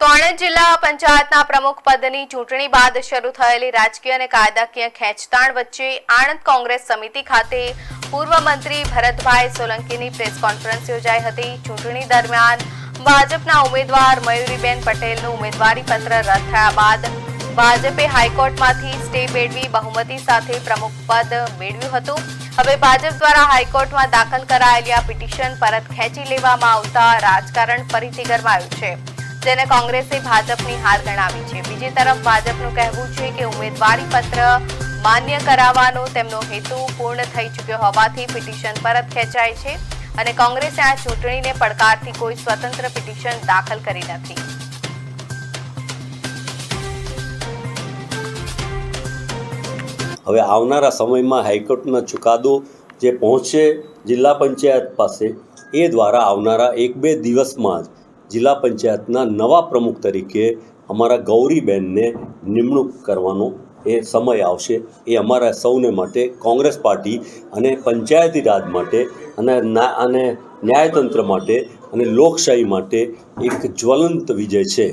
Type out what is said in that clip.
આણંદ જિલ્લા પંચાયતના પ્રમુખ પદની ચૂંટણી બાદ શરૂ થયેલી રાજકીય અને કાયદાકીય ખેંચતાણ વચ્ચે આણંદ કોંગ્રેસ સમિતિ ખાતે પૂર્વ મંત્રી ભરતભાઈ સોલંકીની પ્રેસ કોન્ફરન્સ યોજાઈ હતી। ચૂંટણી દરમિયાન ભાજપના ઉમેદવાર મયુરીબેન પટેલનું ઉમેદવારી પત્ર રદ થયા બાદ ભાજપે હાઈકોર્ટમાંથી સ્ટે મેળવી બહુમતી સાથે પ્રમુખ પદ મેળવ્યું હતું। હવે ભાજપ દ્વારા હાઈકોર્ટમાં દાખલ કરાયેલી આ પિટિશન પરત ખેંચી લેવામાં આવતા રાજકારણ ફરીથી ગરમાયું છે, જેને કોંગ્રેસે ભાજપની હાર ગણાવી છે। બીજી તરફ ભાજપનું કહેવું છે કે ઉમેદવારી પત્ર માન્ય કરાવવાનો તેમનો હેતુ પૂર્ણ થઈ ચૂક્યો હોવાથી પિટિશન પરત ખેંચાય છે અને કોંગ્રેસે આ ચૂંટણીને પડકારતી કોઈ સ્વતંત્ર પિટિશન દાખલ કરી નથી। હવે આવનારા સમયમાં હાઈકોર્ટનો ચુકાદો જે પહોંચશે જિલ્લા પંચાયત પાસે, એ દ્વારા આવનારા 1-2 દિવસમાં જ જિલ્લા પંચાયતના નવા પ્રમુખ તરીકે અમારા ગૌરીબેનને નિમણૂક કરવાનો એ સમય આવશે। એ અમારા સૌને માટે, કોંગ્રેસ પાર્ટી અને પંચાયતી રાજ માટે અને ન્યાયતંત્ર માટે અને લોકશાહી માટે એક જ્વલંત વિજય છે।